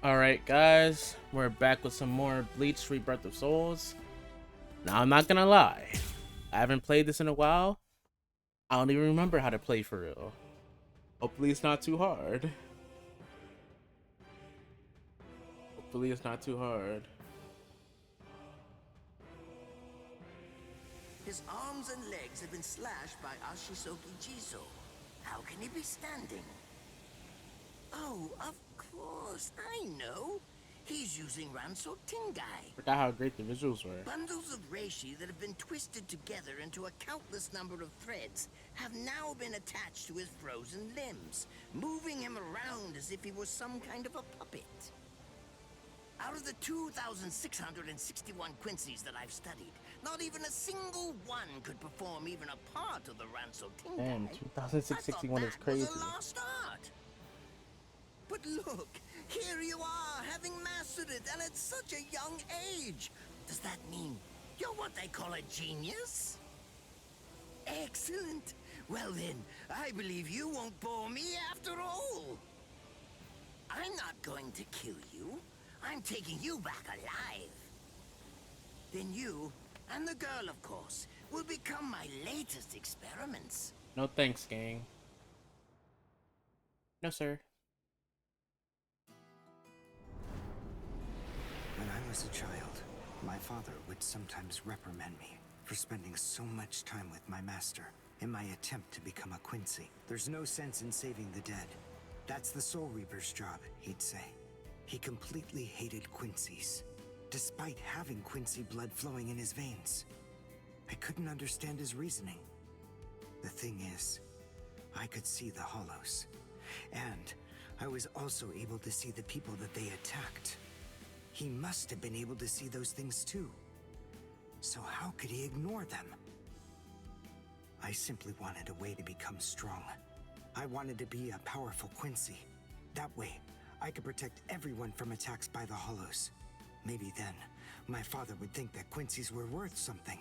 Alright guys, we're back with some more Bleach Rebirth of Souls. Now I'm not gonna lie, I haven't played this in a while. I don't even remember how to play for real. Hopefully it's not too hard. Hopefully it's not too hard. His arms and legs have been slashed by Ashisoki Jizo. How can he be standing? Oh, of course, I know. He's using Ranso Tingai. Forgot how great the visuals were. Bundles of reishi that have been twisted together into a countless number of threads have now been attached to his frozen limbs, moving him around as if he was some kind of a puppet. Out of the 2,661 Quincy's that I've studied, not even a single one could perform even a part of the Ranso Tingai. Damn, 2661 is crazy. Was a lost art. But look, here you are, having mastered it, and at such a young age. Does that mean you're what they call a genius? Excellent. Well then, I believe you won't bore me after all. I'm not going to kill you. I'm taking you back alive. Then you, and the girl of course, will become my latest experiments. No thanks, gang. No sir. When I was a child, my father would sometimes reprimand me for spending so much time with my master in my attempt to become a Quincy. There's no sense in saving the dead. That's the Soul Reaper's job, he'd say. He completely hated Quincy's, despite having Quincy blood flowing in his veins. I couldn't understand his reasoning. The thing is, I could see the hollows, and I was also able to see the people that they attacked. He must have been able to see those things too. So how could he ignore them? I simply wanted a way to become strong. I wanted to be a powerful Quincy. That way, I could protect everyone from attacks by the hollows. Maybe then, my father would think that Quincy's were worth something.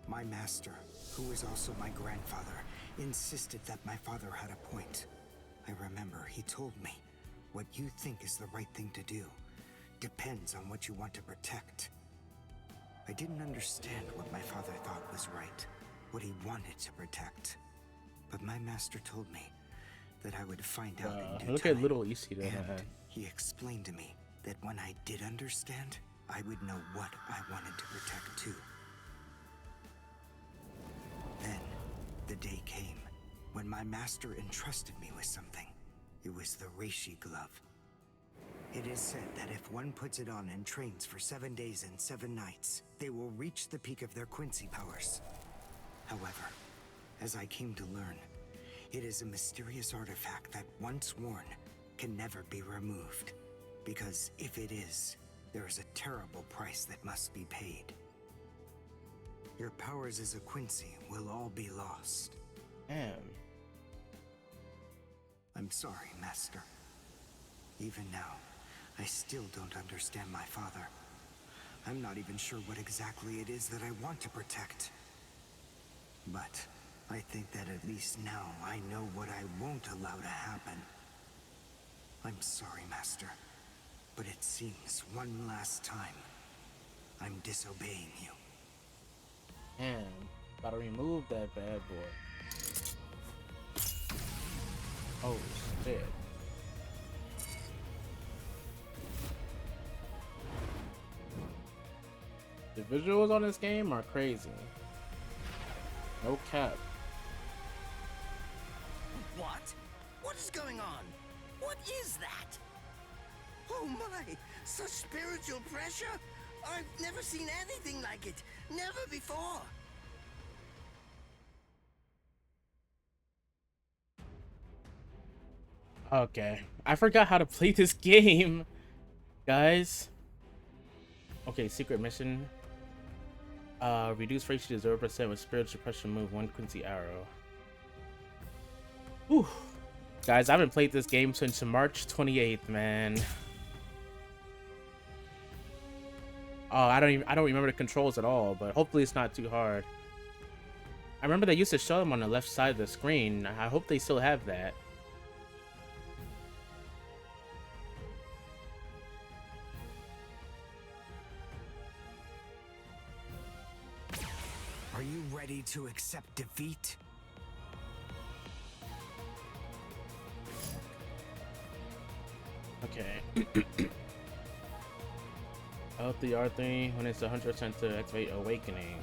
My master, who was also my grandfather, insisted that my father had a point. I remember he told me, what you think is the right thing to do depends on what you want to protect. I didn't understand what my father thought was right, what he wanted to protect. But my master told me that I would find out in due Look time. at little Issei there. And he explained to me that when I did understand, I would know what I wanted to protect too. Then, the day came when my master entrusted me with something. It was the Reishi glove. It is said that if one puts it on and trains for 7 days and 7 nights, they will reach the peak of their Quincy powers. However, as I came to learn, it is a mysterious artifact that once worn can never be removed. Because if it is, there is a terrible price that must be paid. Your powers as a Quincy will all be lost. Damn. I'm sorry, Master. Even now, I still don't understand my father. I'm not even sure what exactly it is that I want to protect. But I think that at least now I know what I won't allow to happen. I'm sorry, Master, but it seems one last time I'm disobeying you. Damn. Gotta remove that bad boy. Oh shit. The visuals on this game are crazy. No cap. What? What is going on? What is that? Oh my! Such spiritual pressure? I've never seen anything like it. Never before. Okay. I forgot how to play this game, guys. Okay, secret mission. Reduce ratio to 0% with spiritual pressure move 1 Quincy arrow. Whew. Guys, I haven't played this game since March 28th, man. Oh, I don't remember the controls at all, but hopefully it's not too hard. I remember they used to show them on the left side of the screen. I hope they still have that. you ready to accept defeat? Okay. Out the R3 when it's 100% to activate Awakening.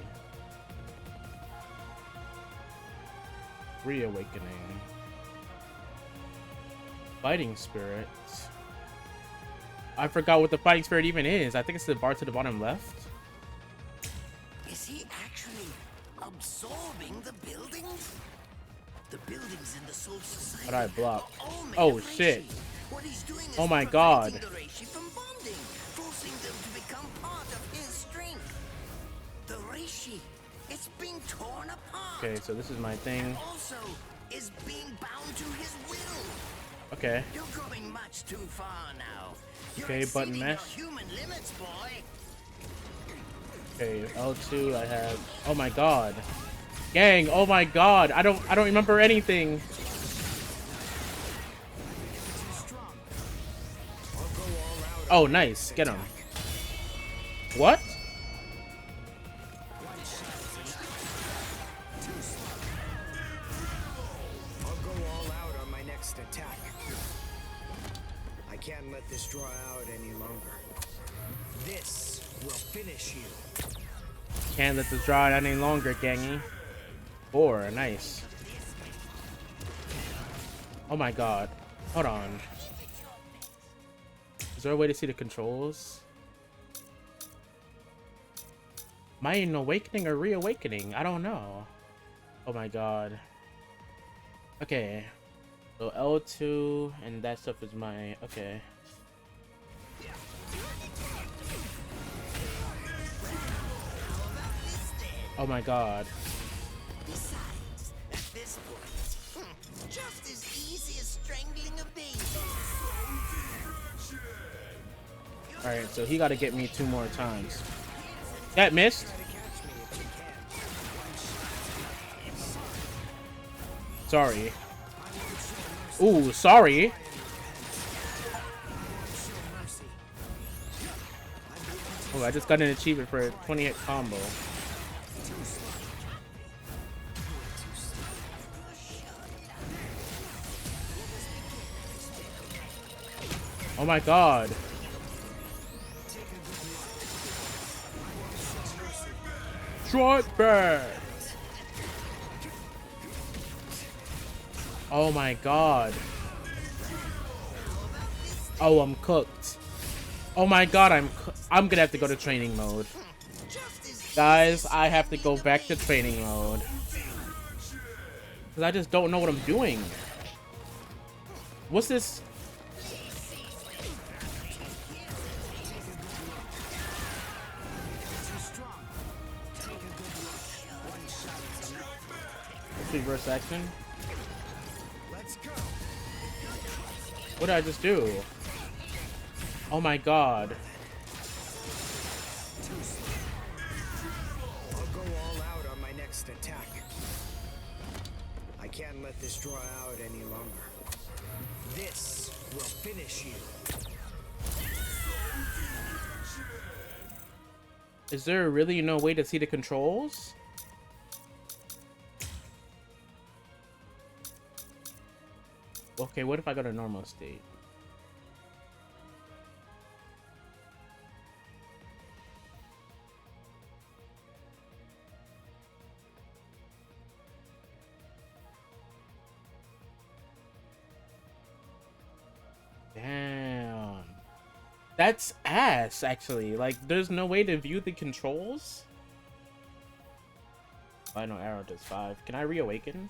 Reawakening. Fighting Spirit. I forgot what the Fighting Spirit even is. I think it's the bar to the bottom left. Is he actually absorbing the buildings? The buildings in the Soul Society. How do I block? are all made Oh of shit. reishi. What he's doing is Oh my god. preventing the reishi from bonding, forcing them to become part of his strength. The reishi, it's being torn apart. Okay, so this is my thing. And also is being bound to his will. Okay. You're going much too far now. You're Okay, button exceeding mesh. your human limits, boy. Okay, L2 I have. Oh my god. Gang, oh my god. I don't remember anything. Oh, nice. Get him. What? I'll go all out on my next attack. I can't let this draw out any longer. This will finish you. Can't let this draw out any longer, gangy. 4, nice. Oh my god. Hold on. Is there a way to see the controls? Am I in awakening or reawakening? I don't know. Oh my god. Okay. So L2 and that stuff is my... Okay. Oh my god. Besides, at this point, just as easy as strangling a baby. Alright, so he gotta get me 2 more times. That missed? Sorry. Ooh, sorry. Oh, I just got an achievement for a 20-hit combo. Oh my god. Short back. Oh my god. Oh, I'm cooked. Oh my god, I'm gonna have to go to training mode. Guys, I have to go back to training mode. Cause I just don't know what I'm doing. What's this? Reverse action. What did I just do? Oh my god. I'll go all out on my next attack. I can't let this draw out any longer. This will finish you. Is there really no way to see the controls? Okay, what if I go to normal state? Damn. That's ass, actually. Like, there's no way to view the controls? Final arrow does 5. Can I reawaken?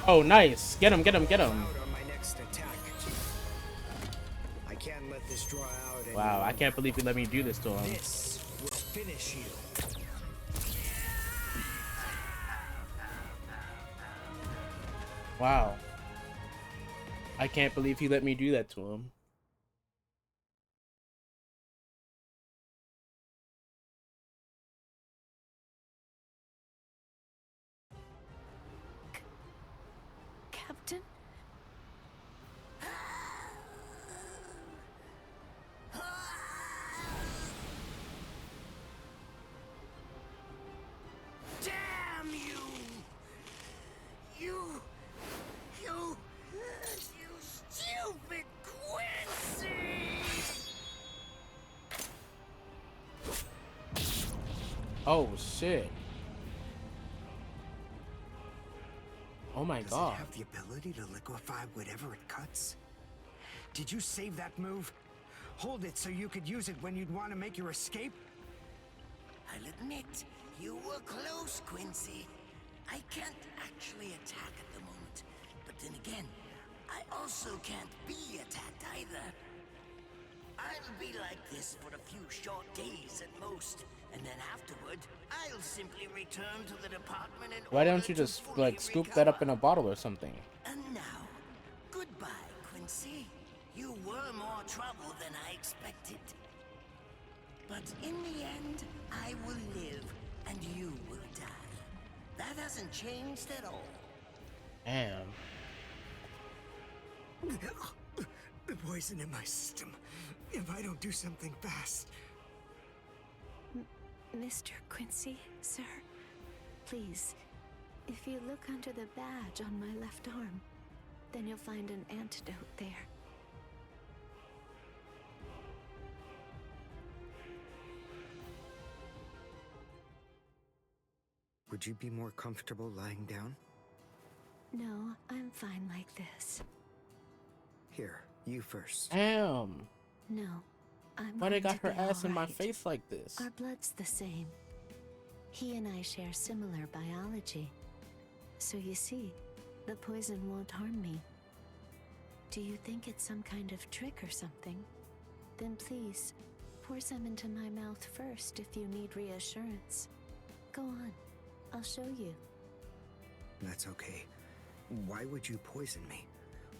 Oh, nice. Get him, get him, get him. Wow, I can't believe you let me do this to him. This will finish you. Wow. I can't believe he let me do that to him. Oh shit. Oh my Does god. it have the ability to liquefy whatever it cuts? Did you save that move? Hold it so you could use it when you'd want to make your escape? I'll admit, you were close, Quincy. I can't actually attack at the moment, but then again, I also can't be attacked either. I'll be like this for a few short days at most, and then afterward, I'll simply return to the department and Why don't you just like scoop that up in a bottle or something? And now, goodbye, Quincy. You were more trouble than I expected. But in the end, I will live, and you will die. That hasn't changed at all. Damn. The poison in my system. If I don't do something fast. Mr. Quincy, sir, please, if you look under the badge on my left arm, then you'll find an antidote there. Would you be more comfortable lying down? No, I'm fine like this. Here, you first. Damn. No, I'm Why they going got to her be ass in all my right. face like this? Our blood's the same. He and I share similar biology. So you see, the poison won't harm me. Do you think it's some kind of trick or something? Then please, pour some into my mouth first if you need reassurance. Go on, I'll show you. That's okay. Why would you poison me?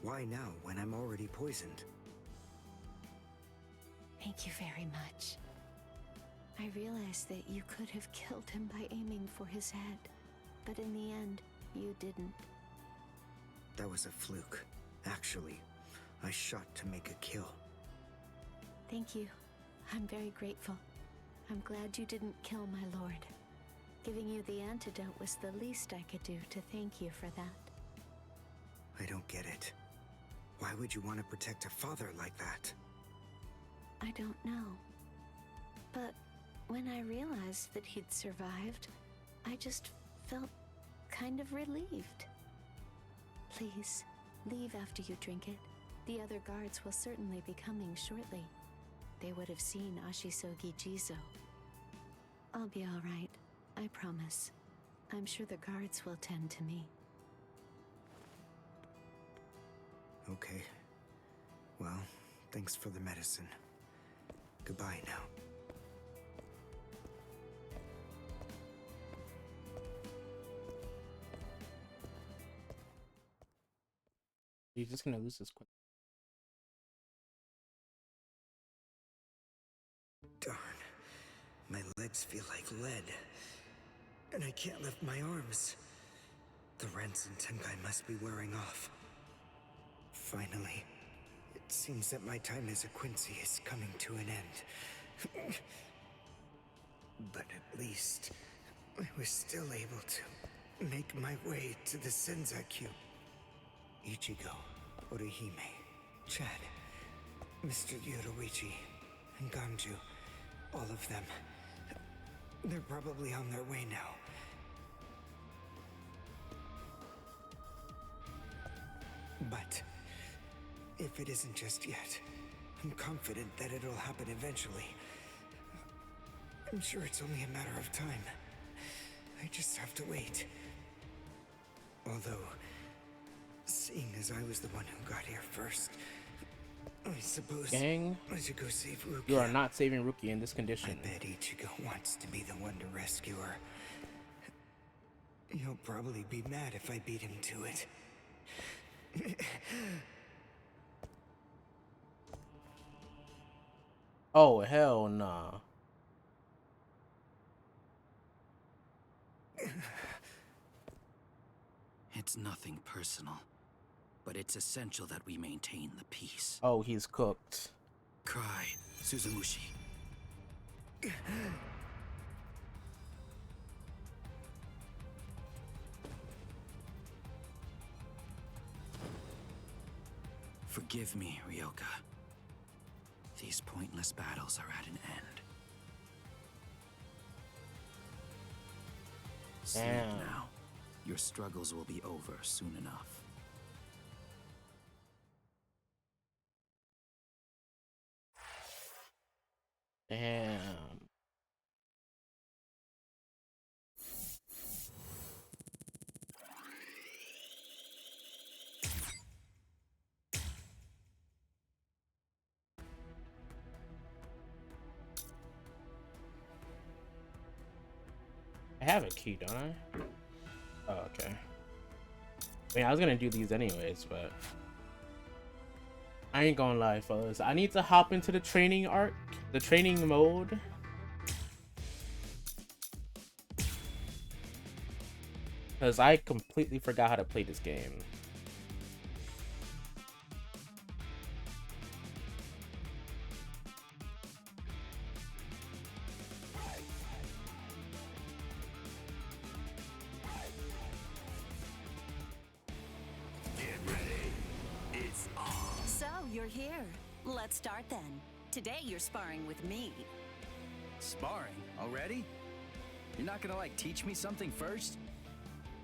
Why now when I'm already poisoned? Thank you very much. I realized that you could have killed him by aiming for his head, but in the end, you didn't. That was a fluke. Actually, I shot to make a kill. Thank you. I'm very grateful. I'm glad you didn't kill my lord. Giving you the antidote was the least I could do to thank you for that. I don't get it. Why would you want to protect a father like that? I don't know. But when I realized that he'd survived, I just felt kind of relieved. Please, leave after you drink it. The other guards will certainly be coming shortly. They would have seen Ashisogi Jizo. I'll be all right, I promise. I'm sure the guards will tend to me. Okay. Well, thanks for the medicine. Goodbye now. You're just gonna lose this quick. Darn. My legs feel like lead. And I can't lift my arms. The Rents and Tenkai must be wearing off. Finally, it seems that my time as a Quincy is coming to an end. But at least, I was still able to make my way to the Senzakyu. Ichigo, Orihime, Chad, Mr. Yoruichi, and Ganju, all of them. They're probably on their way now. But if it isn't just yet, I'm confident that it'll happen eventually. I'm sure it's only a matter of time. I just have to wait. Although, seeing as I was the one who got here first, I suppose Gang, I should go save Rukia. you are not saving Ruki in this condition. I bet Ichigo wants to be the one to rescue her. He'll probably be mad if I beat him to it. Oh, hell nah. It's nothing personal, but it's essential that we maintain the peace. Oh, he's cooked. Cry, Suzumushi. Forgive me, Ryoka. These pointless battles are at an end. Sleep Damn. now. Your struggles will be over soon enough. Damn. I have a key, don't I? Oh, okay. I mean, I was gonna do these anyways, but I ain't gonna lie, fellas. I need to hop into the training arc, the training mode. Because I completely forgot how to play this game. So, you're here. Let's start then. Today you're sparring with me. Sparring? Already? You're not gonna, like, teach me something first?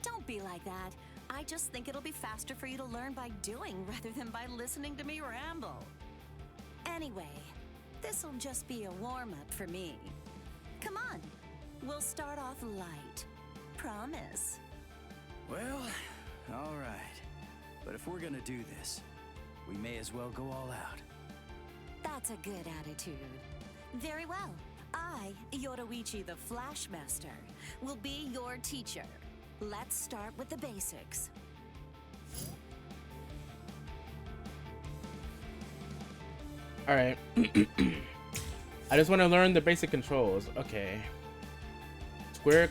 Don't be like that. I just think it'll be faster for you to learn by doing rather than by listening to me ramble. Anyway, this'll just be a warm-up for me. Come on, we'll start off light. Promise. Well, alright. But if we're gonna do this, we may as well go all out. That's a good attitude. Very well. I, Yoruichi the Flashmaster, will be your teacher. Let's start with the basics. Alright. I just want to learn the basic controls. Okay. Square.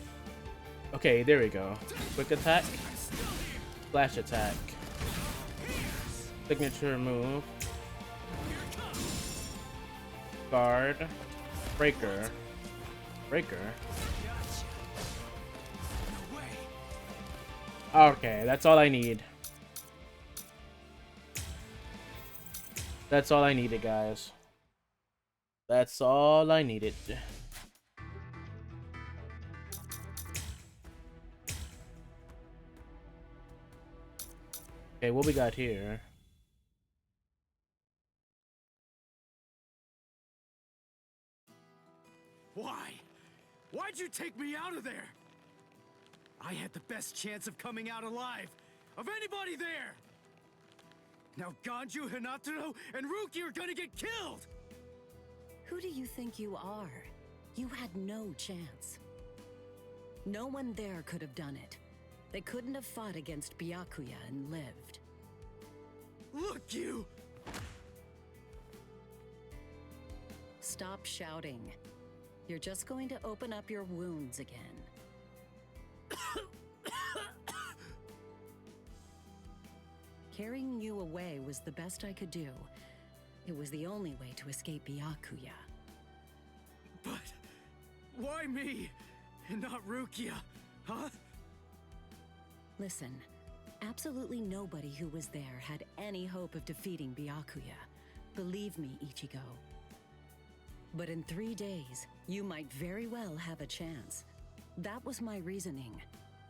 Okay, there we go. Quick attack. Flash attack. Signature move. Guard. Breaker. Breaker. Okay, that's all I need. That's all I needed, guys. That's all I needed. Okay, what we got here? Why? Why'd you take me out of there? I had the best chance of coming out alive, of anybody there! Now Ganju, Hinataro, and Ruki are gonna get killed! Who do you think you are? You had no chance. No one there could have done it. They couldn't have fought against Byakuya and lived. Look, you! Stop shouting. You're just going to open up your wounds again. Carrying you away was the best I could do. It was the only way to escape Byakuya. But why me and not Rukia, huh? Listen, absolutely nobody who was there had any hope of defeating Byakuya. Believe me, Ichigo. But in 3 days, you might very well have a chance. That was my reasoning.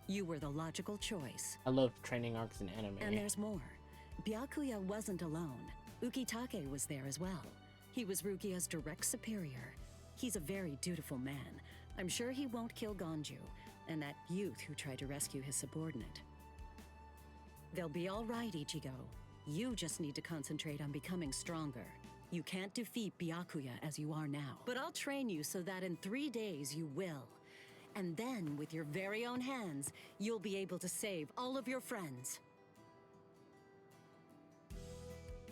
You were the logical choice. I love training arcs in anime. And there's more. Byakuya wasn't alone. Ukitake was there as well. He was Rukia's direct superior. He's a very dutiful man. I'm sure he won't kill Ganju, and that youth who tried to rescue his subordinate. They'll be all right, Ichigo. You just need to concentrate on becoming stronger. You can't defeat Byakuya as you are now. But I'll train you so that in 3 days you will. And then, with your very own hands, you'll be able to save all of your friends.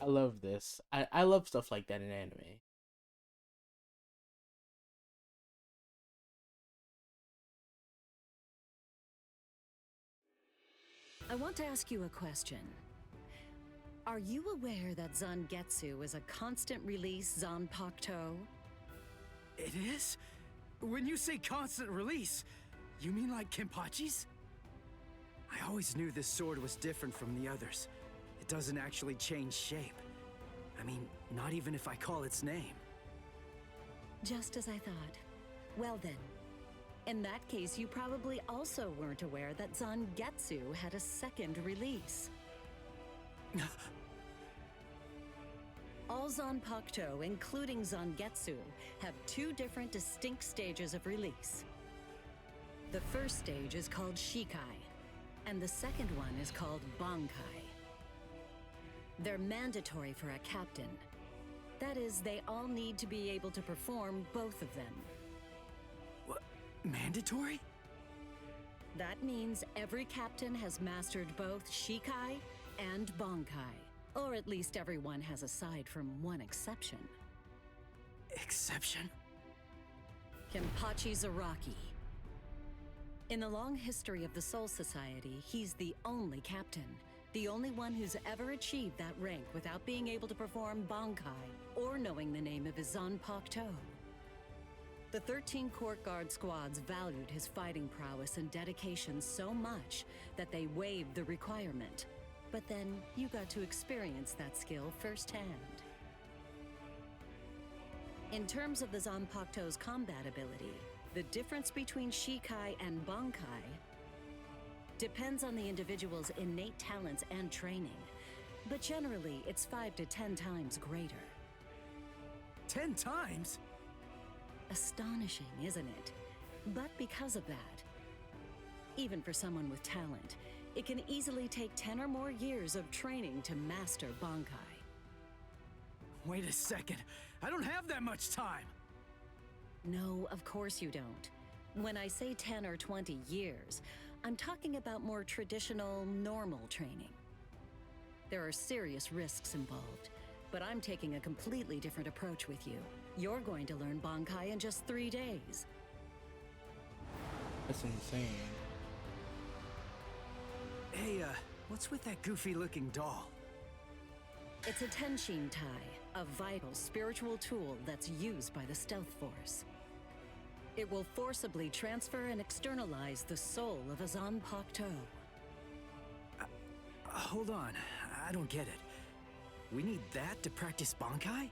I love this. I love stuff like that in anime. I want to ask you a question. Are you aware that Zangetsu is a constant release Zanpakuto? It is? When you say constant release, you mean like Kenpachi's? I always knew this sword was different from the others. It doesn't actually change shape. I mean, not even if I call its name. Just as I thought. Well then, In that case, you probably also weren't aware that Zangetsu had a second release. All Zanpakuto, including Zangetsu, have two different distinct stages of release. The first stage is called Shikai, and the second one is called Bankai. They're mandatory for a captain. That is, they all need to be able to perform both of them. What? Mandatory? That means every captain has mastered both Shikai and Bankai. Or at least everyone has, aside from one exception. Exception? Kenpachi Zaraki. In the long history of the Soul Society, he's the only captain. The only one who's ever achieved that rank without being able to perform Bankai or knowing the name of his Zanpakuto. The 13 Court Guard squads valued his fighting prowess and dedication so much that they waived the requirement. But then you got to experience that skill firsthand. In terms of the Zanpakuto's combat ability, the difference between Shikai and Bankai depends on the individual's innate talents and training, but generally it's 5 to 10 times greater. 10 times? Astonishing, isn't it? But because of that, even for someone with talent, it can easily take 10 or more years of training to master Bankai. Wait a second, I don't have that much time! No, of course you don't. When I say 10 or 20 years, I'm talking about more traditional, normal training. There are serious risks involved, but I'm taking a completely different approach with you. You're going to learn Bankai in just 3 days. That's insane. Hey, what's with that goofy-looking doll? It's a Tenshin Tai, a vital spiritual tool that's used by the Stealth Force. It will forcibly transfer and externalize the soul of a Zanpakuto. Hold on, I don't get it. We need that to practice Bankai?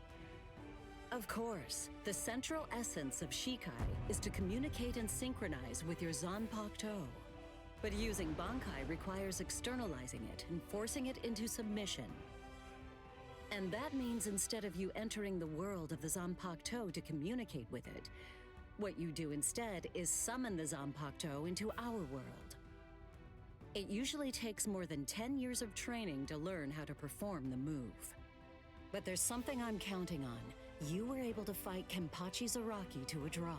Of course, the central essence of Shikai is to communicate and synchronize with your Zanpakuto. But using Bankai requires externalizing it and forcing it into submission. And that means instead of you entering the world of the Zanpakuto to communicate with it, what you do instead is summon the Zanpakuto into our world. It usually takes more than 10 years of training to learn how to perform the move. But there's something I'm counting on. You were able to fight Kenpachi Zaraki to a draw.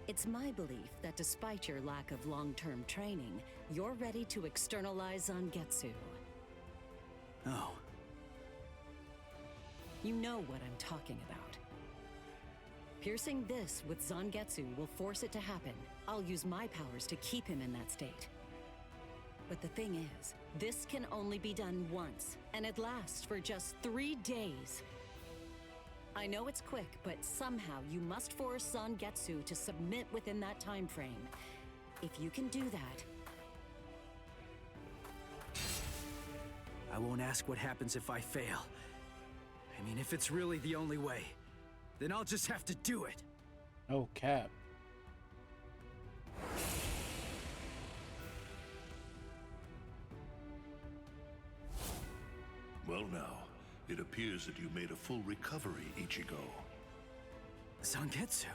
It's my belief that despite your lack of long-term training, you're ready to externalize Zangetsu. Oh. You know what I'm talking about. Piercing this with Zangetsu will force it to happen. I'll use my powers to keep him in that state. But the thing is, this can only be done once, and it lasts for just 3 days. I know it's quick, but somehow you must force Zangetsu to submit within that time frame. If you can do that... I won't ask what happens if I fail. I mean, if it's really the only way, then I'll just have to do it. Oh, cap. Well now, it appears that you made a full recovery, Ichigo. Zangetsu?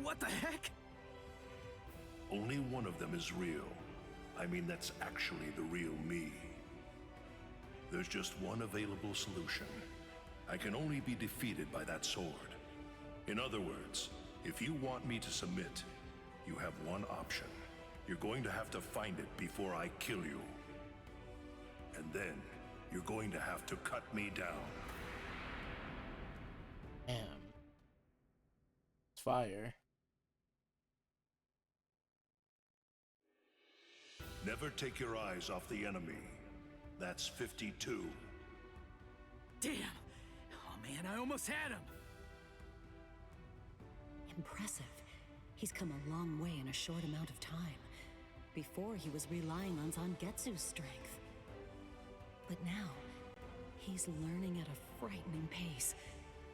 What the heck? Only one of them is real. I mean, that's actually the real me. There's just one available solution. I can only be defeated by that sword. In other words, if you want me to submit, you have one option. You're going to have to find it before I kill you. And then, you're going to have to cut me down. Damn. It's fire. Never take your eyes off the enemy. That's 52. Damn! Oh man, I almost had him! impressive. He's come a long way in a short amount of time. Before, he was relying on Zangetsu's strength. But now, he's learning at a frightening pace,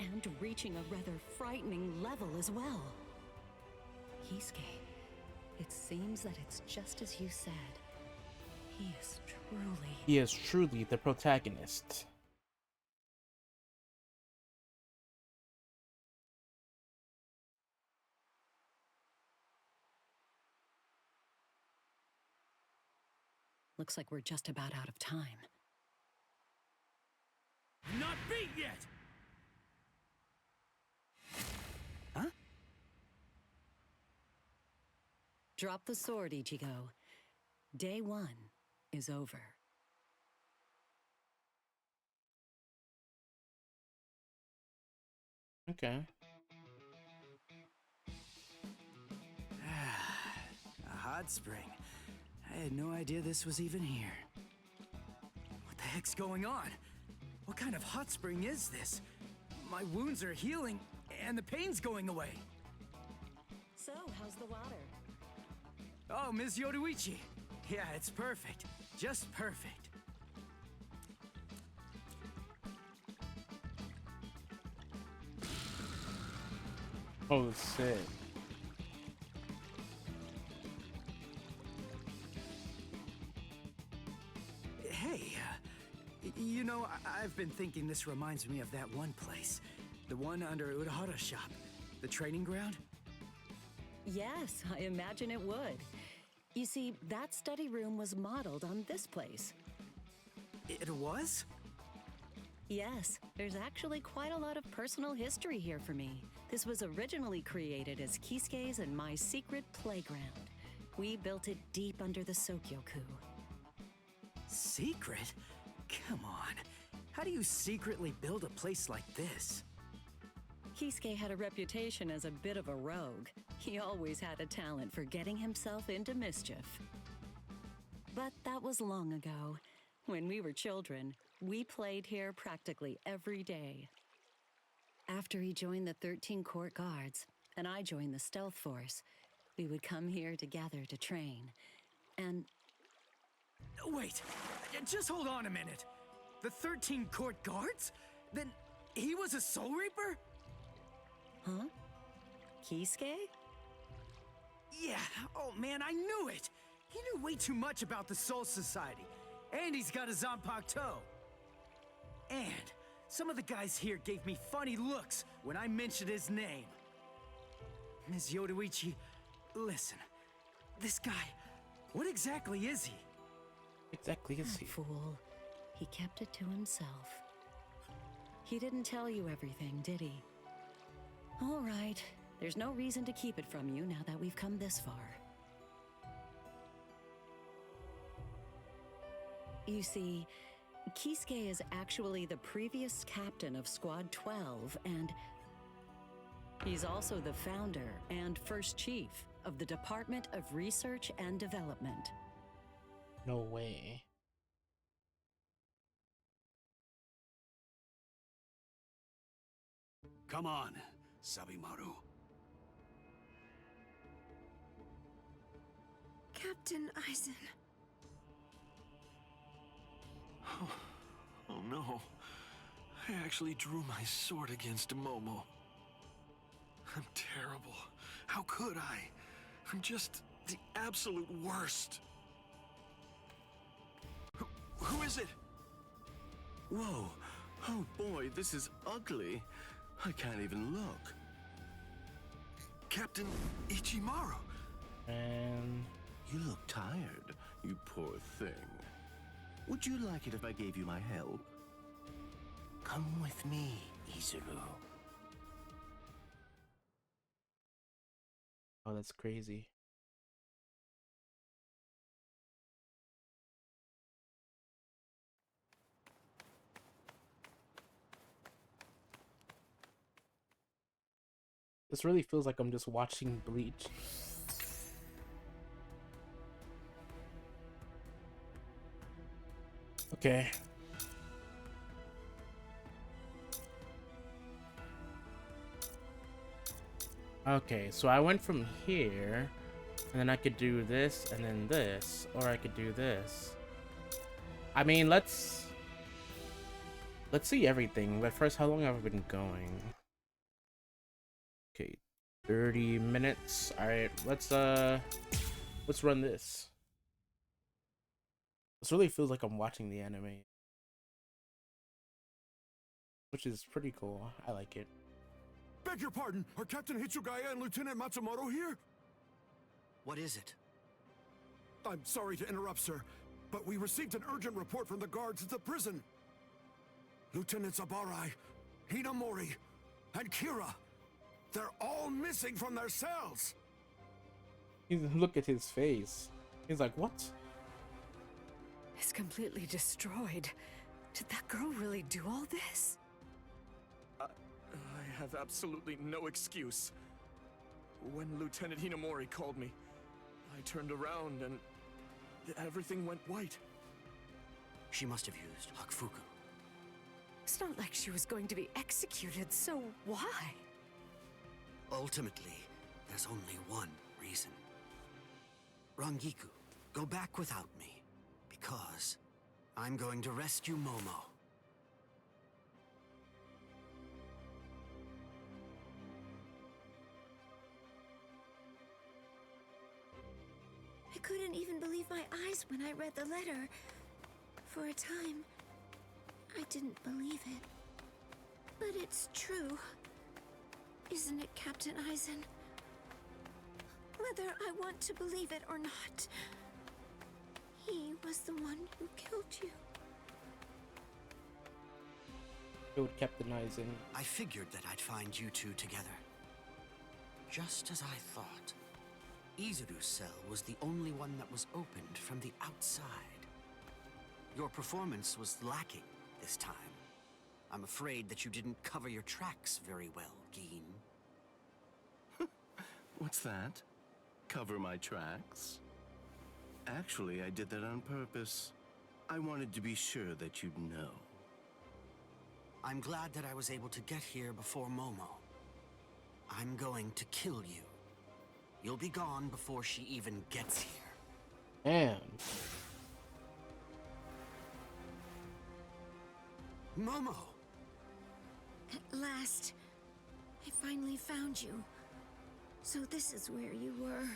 and reaching a rather frightening level as well. Kisuke, it seems that it's just as you said. He is truly the protagonist. Looks like we're just about out of time. Not beat yet! Huh? Drop the sword, Ichigo. Day 1 is over. Okay. A hot spring. I had no idea this was even here. What the heck's going on? What kind of hot spring is this? My wounds are healing, and the pain's going away. So, how's the water? Oh, Ms. Yoruichi. Yeah, it's perfect. Just perfect. Oh, sick. Hey, you know, I've been thinking this reminds me of that one place. The one under Urahara's shop. The training ground? Yes, I imagine it would. You see, that study room was modeled on this place. It was? Yes, there's actually quite a lot of personal history here for me. This was originally created as Kisuke's and my secret playground. We built it deep under the Sokyoku. Secret? Come on. How do you secretly build a place like this? Kisuke had a reputation as a bit of a rogue. He always had a talent for getting himself into mischief. But that was long ago. When we were children, we played here practically every day. After he joined the 13 Court Guards, and I joined the Stealth Force, we would come here together to train. And... Wait, just hold on a minute. The 13 Court Guards? Then he was a Soul Reaper? Huh? Kisuke? Yeah, oh man, I knew it! He knew way too much about the Soul Society. And he's got a Zanpakuto. And some of the guys here gave me funny looks when I mentioned his name. Ms. Yoruichi, listen. This guy, what exactly is he? Exactly is he? Fool. He kept it to himself. He didn't tell you everything, did he? All right. There's no reason to keep it from you now that we've come this far. You see, Kisuke is actually the previous captain of Squad 12, and he's also the founder and first chief of the Department of Research and Development. No way. Come on, Sabimaru. Captain Eisen. Oh no. I actually drew my sword against Momo. I'm terrible. How could I? I'm just the absolute worst. Who is it? Whoa. Oh boy, this is ugly. I can't even look. Captain Ichimaru. And you look tired, you poor thing. Would you like it if I gave you my help? Come with me, Izuru. oh, that's crazy. This really feels like I'm just watching Bleach. Okay. Okay, so I went from here, and then I could do this, and then this, or I could do this. I mean, let's see everything. But first, how long have I been going? Okay, 30 minutes. All right, let's run this. This really feels like I'm watching the anime, which is pretty cool. I like it. Beg your pardon, are Captain Hitsugaya and Lieutenant Matsumoto here? What is it? I'm sorry to interrupt, sir, but we received an urgent report from the guards at the prison. Lieutenant Zabarai, Hinamori, and Kira, they're all missing from their cells. Look at his face. He's like, what? It's completely destroyed. Did that girl really do all this? I have absolutely no excuse. When Lieutenant Hinamori called me, I turned around and everything went white. She must have used Hakufuku. It's not like she was going to be executed, so why? Ultimately, there's only one reason. Rangiku, go back without me, because I'm going to rescue Momo. I couldn't even believe my eyes when I read the letter. For a time, I didn't believe it. But it's true. Isn't it, Captain Eisen? Whether I want to believe it or not, he was the one who killed you. Killed Captain Eisen. I figured that I'd find you two together. Just as I thought. Izuru's cell was the only one that was opened from the outside. Your performance was lacking this time. I'm afraid that you didn't cover your tracks very well, Gin. What's that? Cover my tracks? Actually, I did that on purpose. I wanted to be sure that you'd know. I'm glad that I was able to get here before Momo. I'm going to kill you. You'll be gone before she even gets here. Damn. Momo! At last, I finally found you. So this is where you were.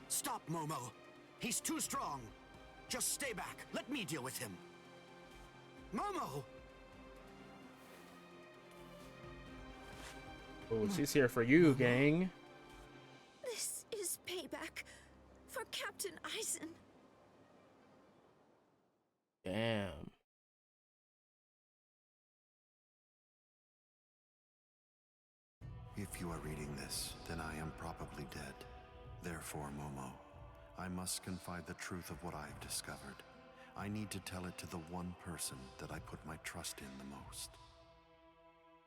Stop, Momo! He's too strong! Just stay back. Let me deal with him. Momo! Oh, she's here for you, gang. This is payback for Captain Eisen. Damn. If you are reading this, then I am probably dead. Therefore, Momo, I must confide the truth of what I have discovered. I need to tell it to the one person that I put my trust in the most.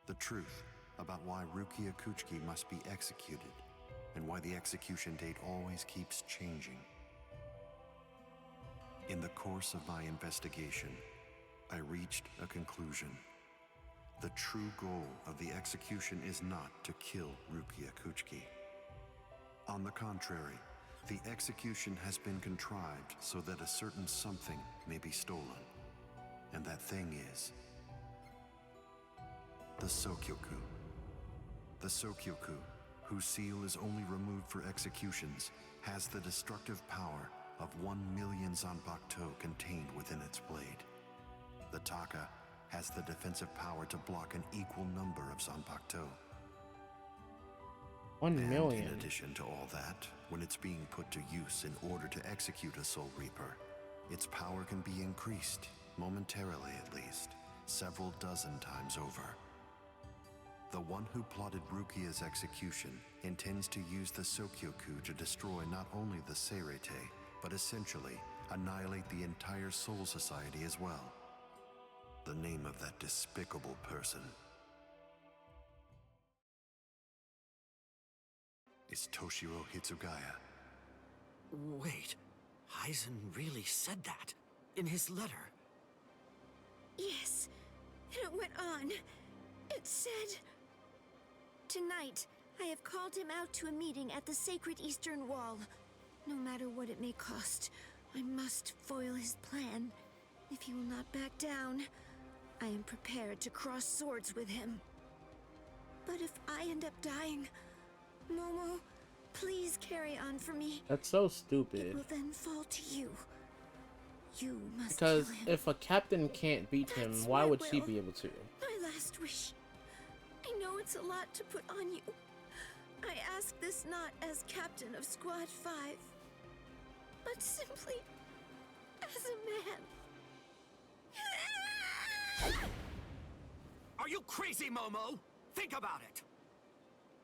The truth about why Rukia Kuchiki must be executed, and why the execution date always keeps changing. In the course of my investigation, I reached a conclusion. The true goal of the execution is not to kill Rukia Kuchiki. On the contrary, the execution has been contrived so that a certain something may be stolen. And that thing is the Sokyoku. The Sokyoku, whose seal is only removed for executions, has the destructive power of 1 million Zanpakuto contained within its blade. The Taka has the defensive power to block an equal number of Zanpakuto. 1 million. And in addition to all that, when it's being put to use in order to execute a Soul Reaper, its power can be increased, momentarily at least, several dozen times over. The one who plotted Rukia's execution intends to use the Sokyoku to destroy not only the Seirete, but essentially annihilate the entire Soul Society as well. The name of that despicable person is Toshiro Hitsugaya. Wait, Eisen really said that in his letter? Yes, and it went on. It said, "Tonight, I have called him out to a meeting at the sacred Eastern Wall. No matter what it may cost, I must foil his plan. If he will not back down, I am prepared to cross swords with him. But if I end up dying, Momo, please carry on for me. That's so It stupid. will then fall to you. You must Because kill him. if a captain can't beat him, That's why my would she will. be able to? My last wish. I know it's a lot to put on you. I ask this not as captain of Squad 5, but simply as a man. Are you crazy, Momo? Think about it.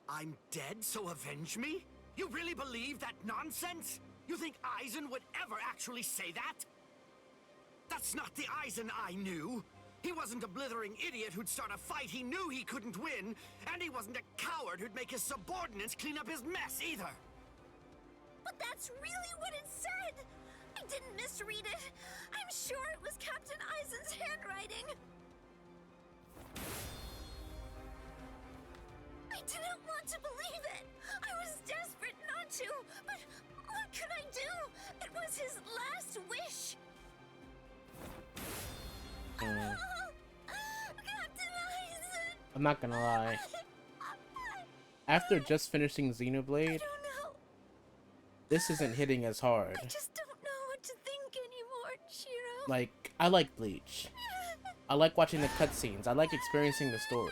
I'm dead, so avenge me? You really believe that nonsense? You think Aizen would ever actually say that? That's not the Aizen I knew. He wasn't a blithering idiot who'd start a fight he knew he couldn't win, and he wasn't a coward who'd make his subordinates clean up his mess either. But that's really what it said! I didn't misread it. I'm sure it was Captain Aizen's handwriting. I didn't want to believe it. I was desperate not to, but what could I do? It was his last wish. Captain Aizen! I'm not gonna lie. After just finishing Xenoblade, this isn't hitting as hard. I just don't know what to think anymore, Shiro. Like, I like Bleach. I like watching the cutscenes. I like experiencing the story.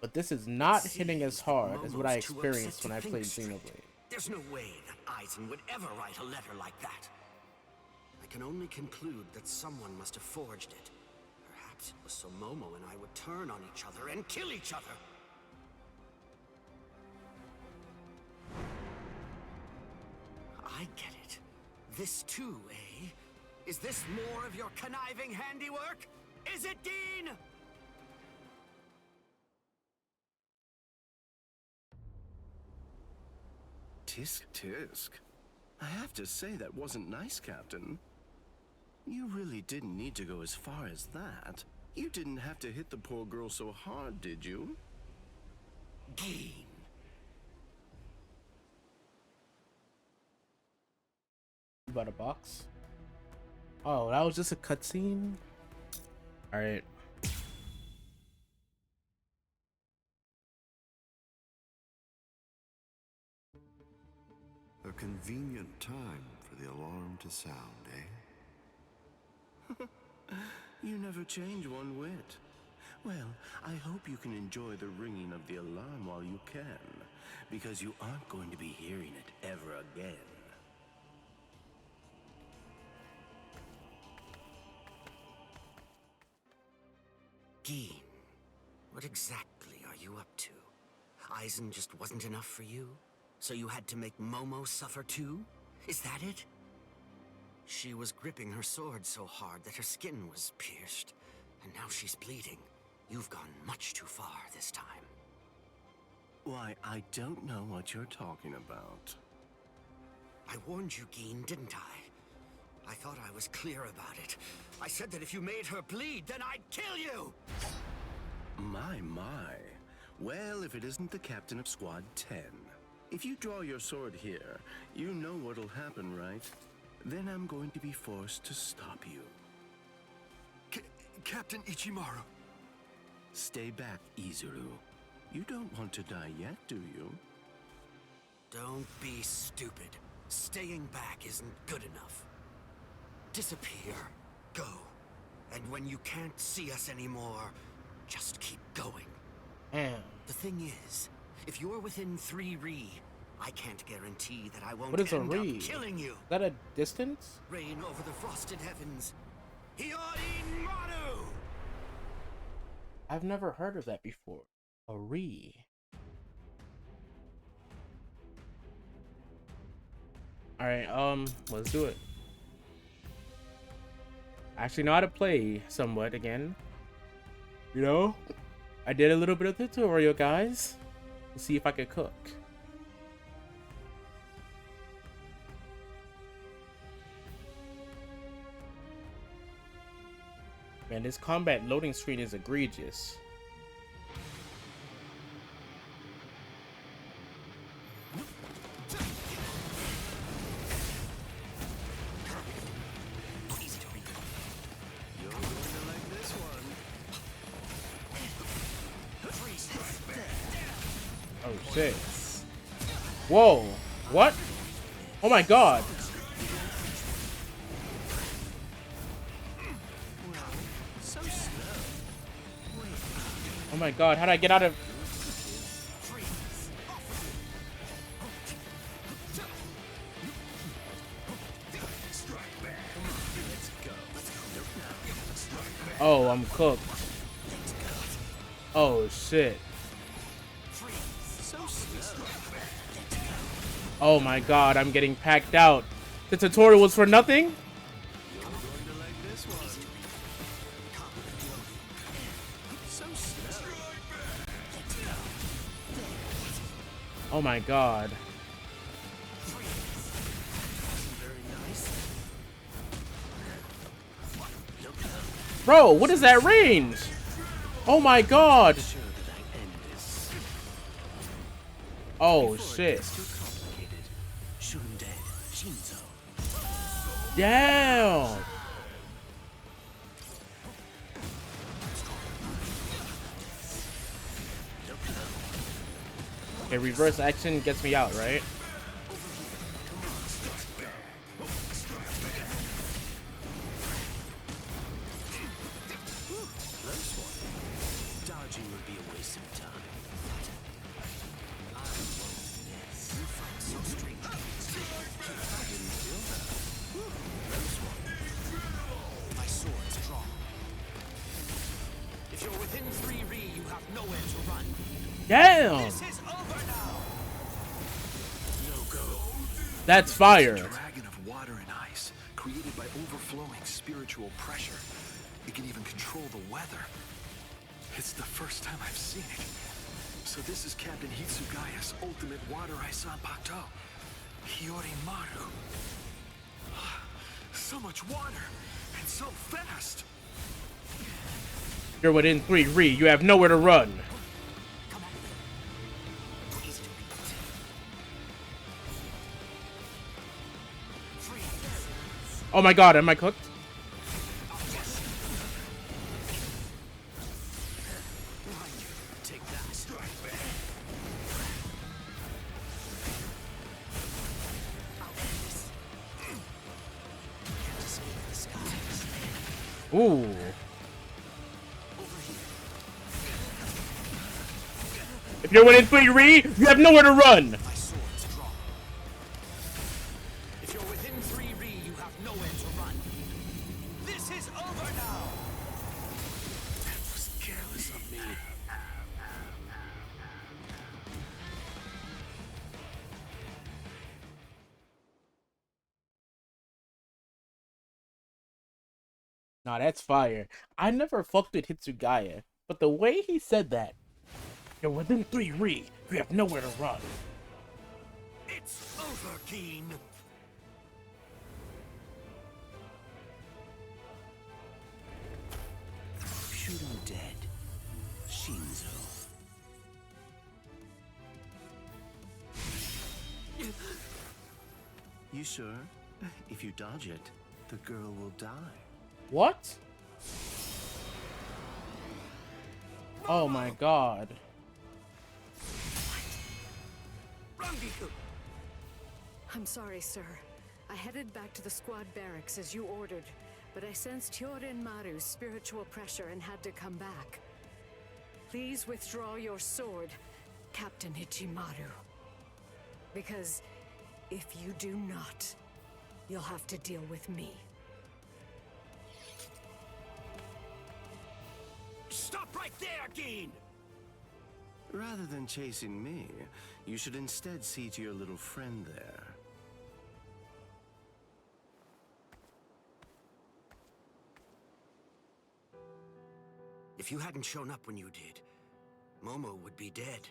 But this is not hitting as hard as what I experienced when I played Xenoblade. There's no way that Aizen would ever write a letter like that. I can only conclude that someone must have forged it. Perhaps it was so Momo and I would turn on each other and kill each other. I get it. This too, eh? Is this more of your conniving handiwork? Is it, Dean? Tisk tisk. I have to say that wasn't nice, Captain. You really didn't need to go as far as that. You didn't have to hit the poor girl so hard, did you? Dean. About a box? Oh, that was just a cutscene? Alright. A convenient time for the alarm to sound, eh? You never change one whit. Well, I hope you can enjoy the ringing of the alarm while you can, because you aren't going to be hearing it ever again. Dean, what exactly are you up to? Aizen just wasn't enough for you? So you had to make Momo suffer too? Is that it? She was gripping her sword so hard that her skin was pierced, and now she's bleeding. You've gone much too far this time. Why, I don't know what you're talking about. I warned you, Geen, didn't I? I thought I was clear about it. I said that if you made her bleed, then I'd kill you! My. Well, if it isn't the captain of Squad 10. If you draw your sword here, you know what'll happen, right? Then I'm going to be forced to stop you. Captain Ichimaru. Stay back, Izuru. You don't want to die yet, do you? Don't be stupid. Staying back isn't good enough. Disappear. Go. And when you can't see us anymore, just keep going. Damn. The thing is, if you're within 3 Ri, I can't guarantee that I won't What is a end up Ri? killing you. Is that a distance? Reign over the frosted heavens. Hiyori Maru! I've never heard of that before. A Ri. Alright, let's do it. I actually know how to play somewhat again. You know? I did a little bit of tutorial, guys. Let's see if I could cook. Man, this combat loading screen is egregious. shit. Whoa. What? Oh my god. Oh my god, how'd I get out of... Oh, I'm cooked. Oh shit. Oh my god, I'm getting packed out. The tutorial was for nothing? Oh my god. Bro, what is that range? Oh my god. Oh shit. Damn. Okay, reverse action gets me out, right? Dodging would be a waste of time. My sword's drawn. If you're within 3 Ri, you have nowhere to run. Damn. This is over now. No go. That's fire. It's a dragon of water and ice, created by overflowing spiritual pressure. It can even control the weather. It's the first time I've seen it. So this is Captain Hitsugaya's ultimate water ice Zanpakuto. Hiyorimaru. So much water, and so fast. You're within 3 Ri. You have nowhere to run. Oh my god, am I cooked? Ooh. If you're within 3 Ri, you have nowhere to run. My sword's drawn. If you're within 3 Ri, you have nowhere to run. This is over now. That was careless of me. Nah, that's fire. I never fucked with Hitsugaya, but the way he said that, you're within 3 Ri, you have nowhere to run. It's over, Keen. Shoot him dead. Shinzo. You sure? If you dodge it, the girl will die. What? Oh my god. I'm sorry, sir. I headed back to the squad barracks as you ordered, but I sensed Hyorin Maru's spiritual pressure and had to come back. Please withdraw your sword, Captain Ichimaru. Because if you do not, you'll have to deal with me. Stop right there, Keen! Rather than chasing me, you should instead see to your little friend there. If you hadn't shown up when you did, Momo would be dead.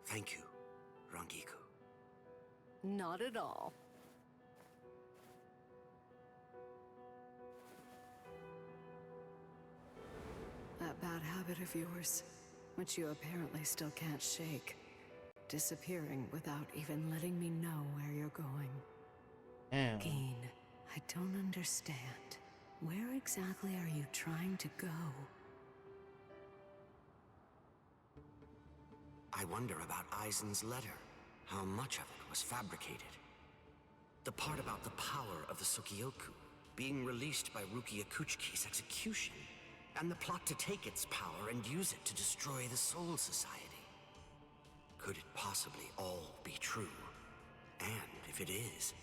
Thank you, Rangiku. Not at all. That bad habit of yours, which you apparently still can't shake. Disappearing without even letting me know where you're going. Damn. Geen, I don't understand. Where exactly are you trying to go? I wonder about Aizen's letter. How much of it was fabricated? The part about the power of the Sukioku being released by Rukia Kuchiki's execution, and the plot to take its power and use it to destroy the Soul Society. Could it possibly all be true? And if it is,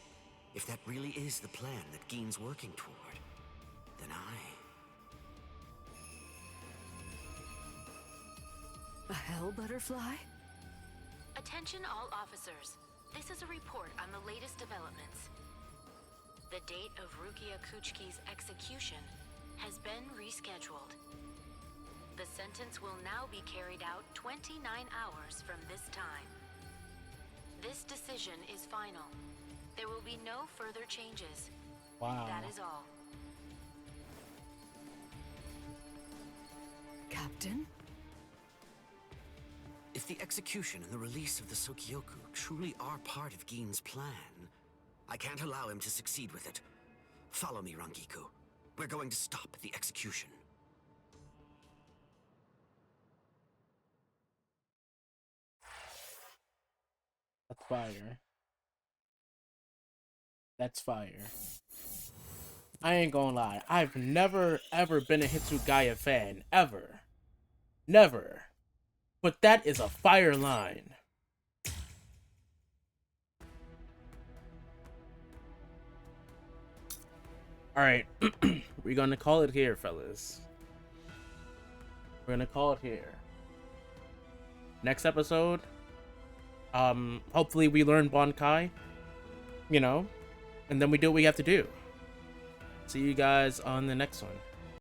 if that really is the plan that Gein's working toward, then A hell butterfly? Attention all officers. This is a report on the latest developments. The date of Rukia Kuchiki's execution has been rescheduled. The sentence will now be carried out 29 hours from this time. This decision is final. There will be no further changes. Wow. That is all. Captain? if the execution and the release of the Sukioku truly are part of Gein's plan, I can't allow him to succeed with it. Follow me, Rangiku. We're going to stop the execution. That's fire. That's fire. I ain't gonna lie. I've never ever been a Hitsugaya fan. Ever. Never. But that is a fire line. Alright. We're gonna call it here, fellas. We're gonna call it here. Next episode. Hopefully we learn Bankai. You know. And then we do what we have to do. See you guys on the next one.